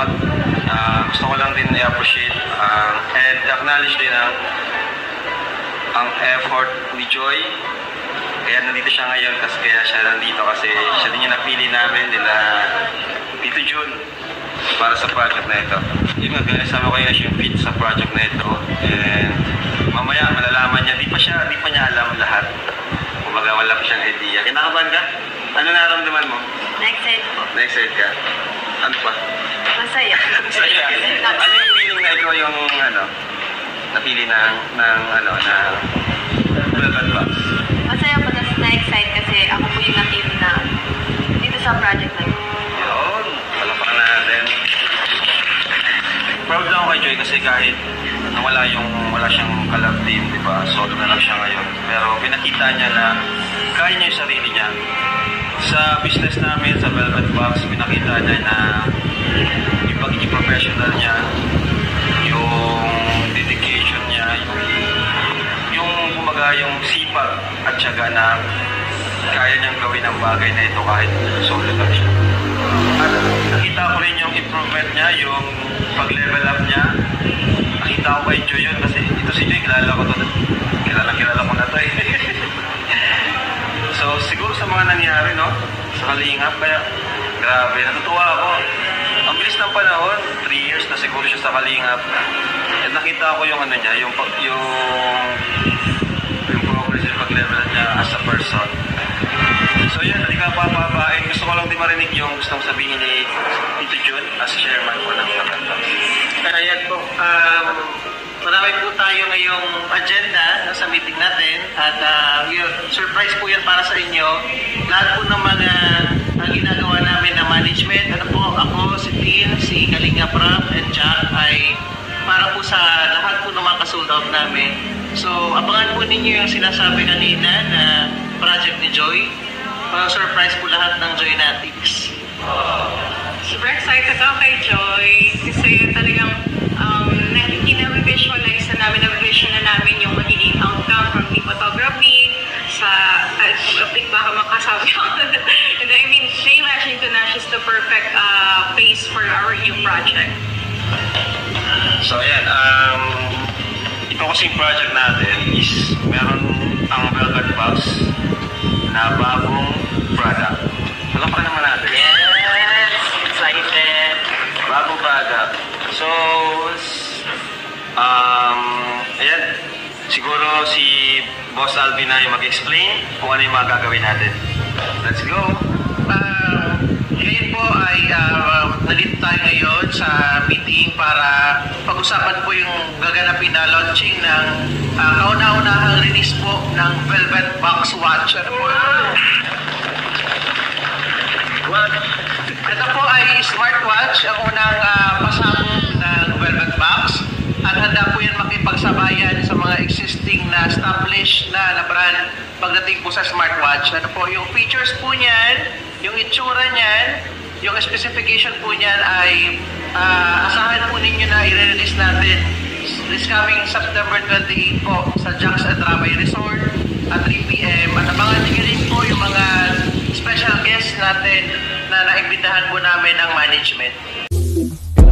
salamat. Gusto ko lang din i-appreciate and acknowledge din ang effort ni Joy. Kaya nandito siya ngayon kaya siya nandito kasi siya din yung napili namin nila Tito Jun para sa project na ito. Yun nga, kaya sabi ko siya yung fit sa project na ito. And mamaya malalaman niya, di pa niya alam lahat. Kumbaga wala pa siyang idea. Kinakabahan ka? Ano nararamdaman mo? Na-excite po. Na-excite ka? Ano pa? Masaya. Masaya. Ano yung feeling na ikaw yung napili ng Velvet Box? Masaya po, na-excite kasi ako po yung napili na dito sa project na yun. Yun. Palakpakan natin. Proud lang ako kay Joy kasi kahit wala siyang collab team, di ba? Solo na lang siya ngayon. Pero pinakita niya na kaya niya yung sarili niya. Sa business namin, sa Velvet Box, pinakita niya na yung pagiging professional niya, yung dedication niya, yung sipag at syaga na kaya niyang gawin ang bagay na ito kahit solo lang siya. At nakita ko rin yung improvement niya, yung pag-level up niya. Nakita ko kay Joy yun kasi ito si Joy, kilala ko na to eh. So siguro sa mga nangyari, no? Sa Kalingap, kaya grabe, natutuwa ako. Ang bilis ng panahon, 3 years na siguro siya sa Kalingap. At nakita ko yung niya, yung progress, yung pag-level niya as a person. So yan, hindi ka papabain. Gusto ko lang din marinig yung gustong sabihin ni Tito Jun as chairman po ng Velvet. Ayan po, marami po tayo ngayong agenda sa meeting natin at surprise po yan para sa inyo. Lahat po ng mga ginagawa namin na management, ako, si Tin, si Kalinga Prab and Jack ay para po sa lahat po ng mga kasold out namin. So, abangan po ninyo yung sinasabi kanina na project ni Joy. Surprise po lahat ng Joy Natics. Super excited ako kay Joy kasi talagang na-visualize na namin yung magiging outcome from the photography sa baka makasabi ako. And I mean, na-imagine ko na she's the perfect place for our new project. So ayan, ito kasing project natin is meron ang Velvet Box na bagong product. Alam pa naman natin. Yes! Excited! Bagong product. So, ayan, siguro si Boss Alvin na yung mag-explain kung ano yung mga gagawin natin. Let's go! Ngayon po ay nandito tayo ngayon sa meeting para pag-usapan po yung gaganapin na launching ng kauna-unahang release po ng Velvet Box Watch. Ito po ay smartwatch, ang unang pasabog ng Velvet Box. At handa po yan makipagsabayan sa mga existing na established na brand pagdating po sa smartwatch. Ano po, yung features po niyan, yung itsura niyan, yung specification po niyan ay asahan po ninyo na i-release natin this coming September 28 po sa Jack's and Rabay Resort at 3 PM. At abangan nyo rin po yung mga special guests natin na naimbitahan po namin ng management.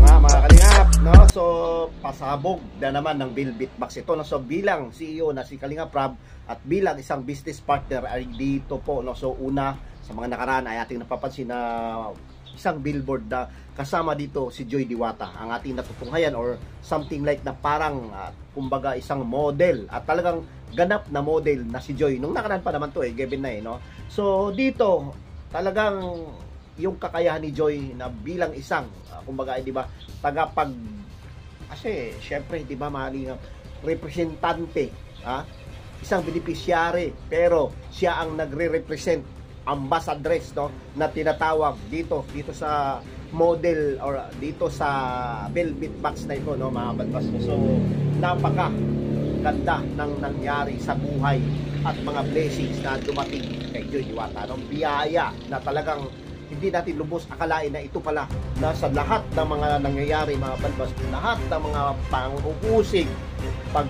Mga Kalingap, no? So pasabog na naman ng Velvet Box ito, no? So bilang CEO na si Kalinga Prab at bilang isang business partner ay dito po, no? So una sa mga nakaraan ay ating napapansin na isang billboard na kasama dito si Joy Diwata, ang ating natutunghayan or something like na parang kumbaga isang model at talagang ganap na model na si Joy. Nung nakaraan pa naman to given na no? So dito talagang yung kakayahan ni Joy na bilang isang kumbaga di ba tagapag kasi syempre di ba maling representante, isang beneficiary pero siya ang nagre-represent, ambassadress, no, na tinatawag dito sa model or dito sa Velvet Box na ito, no, mga balbas. So napaka ganda ng nangyari sa buhay at mga blessings na dumating kay Joy Diwata, no? Biyaya na talagang hindi natin lubos akalain na ito pala na sa lahat ng mga nangyayari, mga balbas, lahat ng mga pang-uusig pag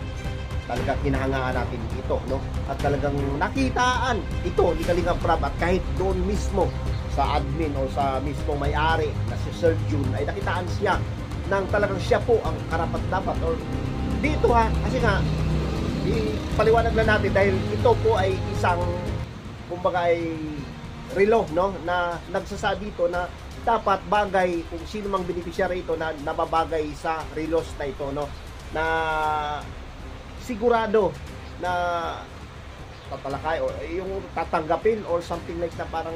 talagang hinahangaan natin ito, no? At talagang nakitaan ito ni Kalinga Prab at kahit doon mismo sa admin o sa mismo may-ari na si Sir Jun ay nakitaan siya ng talagang siya po ang karapat-dapat or dito kasi nga ipaliwanag na natin dahil ito po ay isang kumbaga ay relo no na nagsasabi dito na dapat bagay kung sino mang beneficiary ito na nababagay sa relos na ito no na sigurado na tatalakay o yung tatanggapin or something like na parang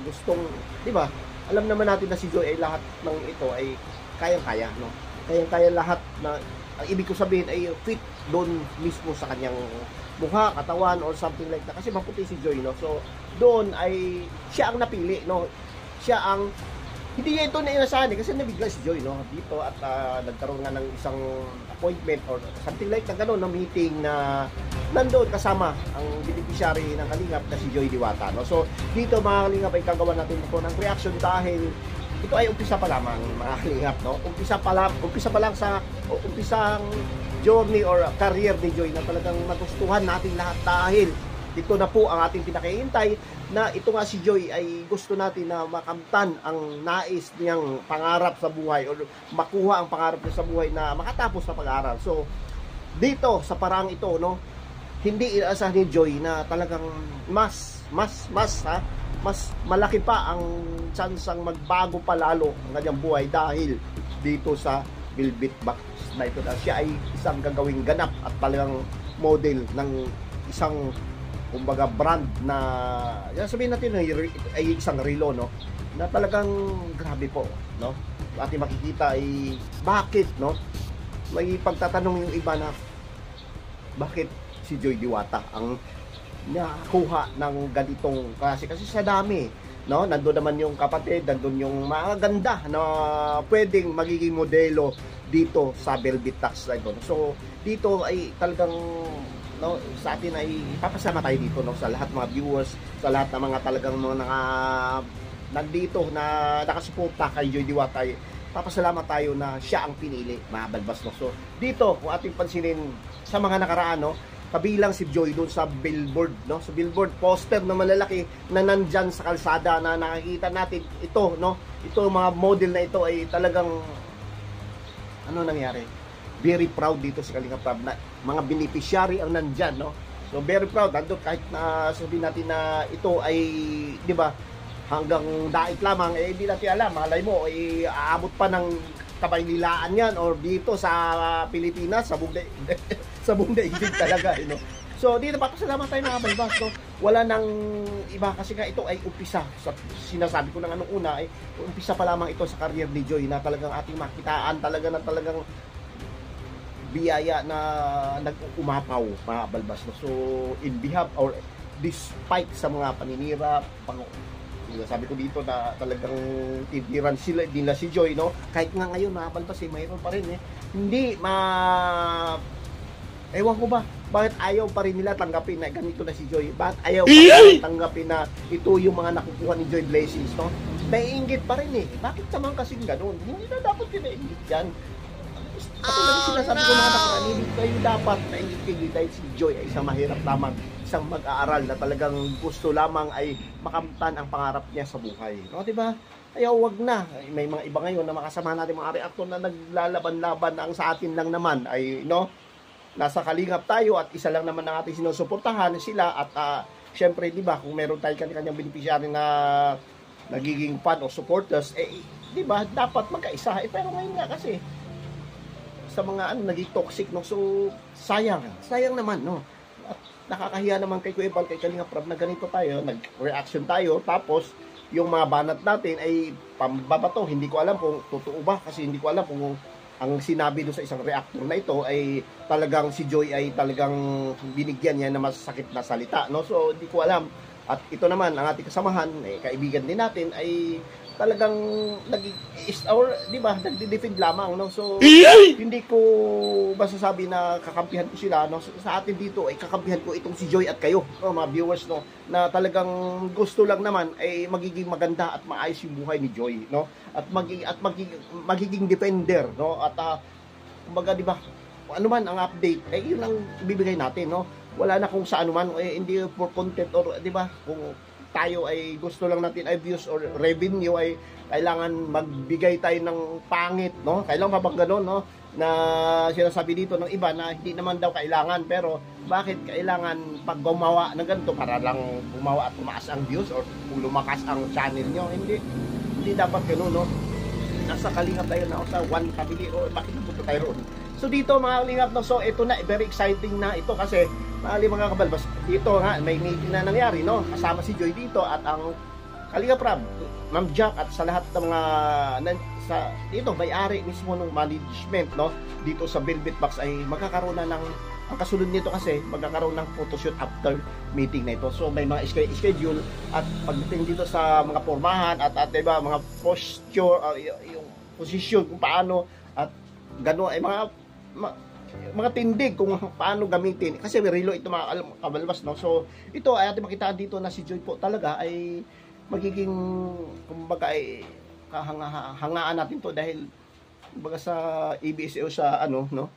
gustong, di ba? Alam naman natin na si Joy ay lahat ng ito ay kayang-kaya, no? Kayang-kaya lahat na ang ibig ko sabihin ay fit doon mismo sa kanyang mukha, katawan or something like that kasi maputi si Joy, no? So doon ay siya ang napili, no? Siya ang hindi niya ito nainasahan kasi nabigla si Joy no dito at nagkaroon nga ng isang appointment or something like na gano'n na meeting na nandoon kasama ang beneficiary ng Kalingap na si Joy Diwata no. So dito mga Kalingap ay gagawa natin ito ng reaction dahil ito ay umpisa pa lamang mga Kalingap no. Umpisa pa lang sa umpisang journey or career ni Joy na talagang nagustuhan natin lahat dahil ito na po ang ating pinakahihintay na ito nga si Joy ay gusto natin na makamtan ang nais niyang pangarap sa buhay o makuha ang pangarap niya sa buhay na makatapos sa pag-aaral. So dito sa parang ito no, hindi inaasahan ni Joy na talagang mas malaki pa ang tsansang magbago pa lalo ang kanyang buhay dahil dito sa Bilbit Box na ito na siya ay isang gagawing ganap at talagang model ng isang kumbaga brand na sabihin natin ay isang relo no na talagang grabe po no. Ating makikita ay bakit no may pagtatanong yung iba na bakit si Joy Diwata ang nakakuha ng ganitong kasi sa dami no. Nandoon naman yung kapatid, nandoon yung mga ganda na pwedeng magiging modelo dito sa Velvet Tax na ito. So dito ay talagang no, sa atin ay ipapasama tayo dito no, sa lahat mga viewers, sa lahat ng mga talagang mga nandito na nakasuporta kay Joy Diwata. Papasalamat tayo na siya ang pinili mga balbas no. So dito kung ating pansinin sa mga nakaraan no, kabilang si Joy doon sa billboard no, sa billboard poster na malalaki na nandyan sa kalsada na nakikita natin ito no, ito mga model na ito ay talagang ano nangyari, very proud dito sa Kalingap Prab na mga beneficiary ang nandyan no. So very proud nandun kahit na sabihin natin na ito ay di ba hanggang dait lamang hindi natin alam, malay mo ay aabot pa ng Kabaynilaan yan or dito sa Pilipinas sa buong sa buong daigdig talaga no. So dito papasalamat tayo mga balbas no. Wala nang iba kasi nga ito ay umpisa sa sinasabi ko nang anong una ay umpisa pa lamang ito sa career ni Joy na talagang ating makitaan talaga na talagang biyaya na nag-umapaw mga balbas no. So in behalf or despite sa mga paninira sabi ko dito na talagang titiran nila si Joy no, kahit nga ngayon mga balbas mayroon pa rin hindi ewan ko ba bakit ayaw pa rin nila tanggapin na ganito na si Joy, bakit ayaw pa rin tanggapin na ito yung mga nakukuha ni Joy Blessings no. Naiinggit pa rin bakit naman kasing ganun, hindi na dapat kinainggit yan. Katulad yung sinasabi ko mga nakaraan, hindi kayo dapat nainggit dahil si Joy ay isang mahirap lamang, isang mag-aaral na talagang gusto lamang ay makamtan ang pangarap niya sa buhay. No, diba? Ayaw, wag na. May mga iba ngayon na makasama natin mga reactor na naglalaban-laban ang sa atin lang naman ay, no, nasa Kalingap tayo at isa lang naman ang ating sinusuportahan sila at syempre, diba, kung meron tayo kanyang beneficiary na nagiging fan o supporters, diba, dapat magkaisa. Pero ngayon nga kasi, sa mga naging toxic no, so sayang naman no. At nakakahiya naman kay Kuya Bal, kay Kalingap Prab na ganito tayo, nag-reaction tayo tapos yung mga banat natin ay pambabato. Hindi ko alam kung totoo ba kasi hindi ko alam kung ang sinabi doon sa isang reactor na ito ay talagang si Joy ay talagang binigyan niya na masakit na salita no. So hindi ko alam. At ito naman ang ating kasamahan, kaibigan din natin ay talagang di ba, nagdi-defend lamang no. So hindi ko masasabi na kakampihan ko sila no. Sa atin dito ay kakampihan ko itong si Joy at kayo no, mga viewers no, na talagang gusto lang naman ay magiging maganda at maayos yung buhay ni Joy no, at magiging defender no. At kumbaga di ba, ano man ang update yun ang ibibigay natin no. Wala na kung sa ano man hindi for content or di ba, kung tayo ay gusto lang natin ay views or revenue, ay kailangan magbigay tayo ng pangit, no? Kailangan ba bang ganun, no? Na sinasabi dito ng iba na hindi naman daw kailangan, pero bakit kailangan pag gumawa ng ganito para lang gumawa at tumaas ang views or lumakas ang channel nyo? Hindi dapat ganun, no? Nasa Kalingap tayo na, o sa one family, o bakit napunta tayo roon? So dito mga Kalingap, no? So ito na, very exciting na ito kasi mga kabalbas, dito nga may meeting na nangyari, no? Kasama si Joy dito at ang Kalingap Rab, Ma'am Jack, at sa lahat ng mga dito may-ari mismo ng management, no? Dito sa Velvet Box ay magkakaroon na ng, ang kasunod nito kasi magkakaroon ng photoshoot after meeting na ito. So may mga schedule at pagdating dito sa mga pormahan at diba, mga posture, yung position kung paano at gano'n ay mga tindig kung paano gamitin kasi relo ito mga kabalbas, no? So ito ay ating makitaan dito na si Joy po talaga ay magiging kumbaga ay hangaan natin to dahil kumbaga sa ABS o sa ano, no,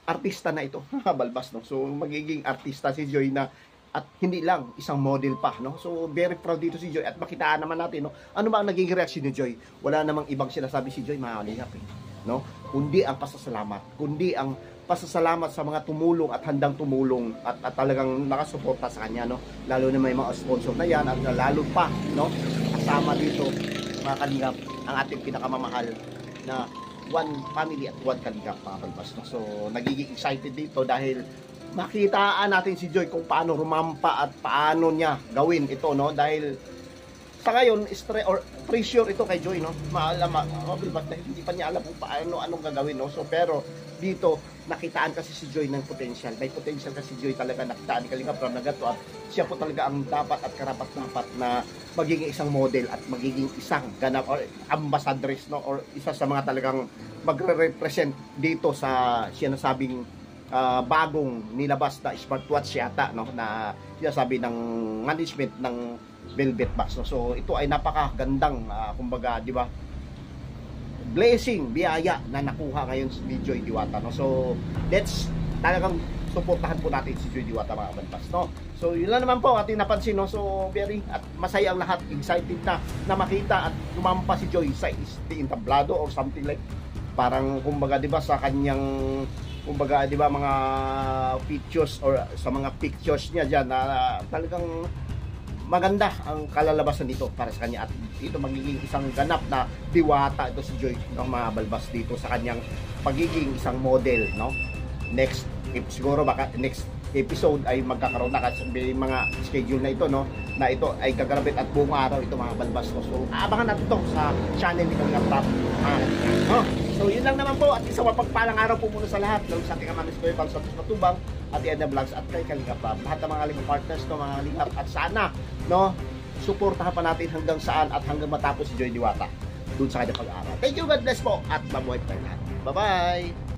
artista na ito kabalbas, no? So magiging artista si Joy na at hindi lang isang model pa, no? So very proud dito si Joy at makitaan naman natin, no, ano ba ang nagiging reaction ni Joy. Wala namang ibang sinasabi si Joy mga Kalingap, no? Kundi ang pasasalamat, kundi ang pasasalamat sa mga tumulong at handang tumulong at talagang nakasuporta sa kanya, no? Lalo na may mga sponsor na yan at lalo pa, no, kasama dito mga Kalingap ang ating pinakamamahal na one family at one Kalingap mga Kalbas, no? So nagiging excited dito dahil makitaan natin si Joy kung paano rumampa at paano niya gawin ito, no? Dahil sa ngayon, pressure ito kay Joy, no? Mabibat dahil hindi pa niya alam kung paano, anong gagawin, no? So, pero dito, nakitaan kasi si Joy ng potential. May potential kasi si Joy talaga, nakitaan ni Kalingap Rab na gato at siya po talaga ang dapat at karapat-dapat na magiging isang model at magiging isang ganap or ambassadress, no? Or isa sa mga talagang magre-represent dito sa siya nasabing bagong nilabas na smartwatch yata, no? Na sinasabi ng management ng Velvet Box, no? So ito ay napakagandang kumbaga, di ba, blessing, biyaya na nakuha ngayon ni Joy Diwata, no? So let's talagang suportahan po natin si Joy Diwata mga Kalingap, no? So yun lang naman po ating napansin, no? So very at masaya ang lahat, excited na makita at lumampa si Joy sa entablado or something like parang kumbaga, di ba, sa kanyang kumbaga, di ba, mga pictures or sa mga pictures niya diyan na talagang maganda ang kalalabasan dito para sa kanya at ito magiging isang ganap na diwata ito si Joy ng mga balbas dito sa kanyang pagiging isang model, no? Next siguro baka next episode ay magkakaroon na kasi may mga schedule na ito, no, na ito ay gagarapit at buong araw ito mga balbas, no? So abangan natin ito sa channel ni Kalingap Rab, no? So yun lang naman po at isang mapagpalang araw po muna sa lahat, lalo sa ating amanis ko yung Santos Matubang at Edna Vlogs at kay Kalingap Rab, lahat ng mga Kalingap partners, no, mga Kalingap, at sana, no, suportahan pa natin hanggang saan at hanggang matapos si Joy Diwata dun sa kanyang pag-aaral. Thank you, God bless po at mabuhay pa lahat. Bye bye.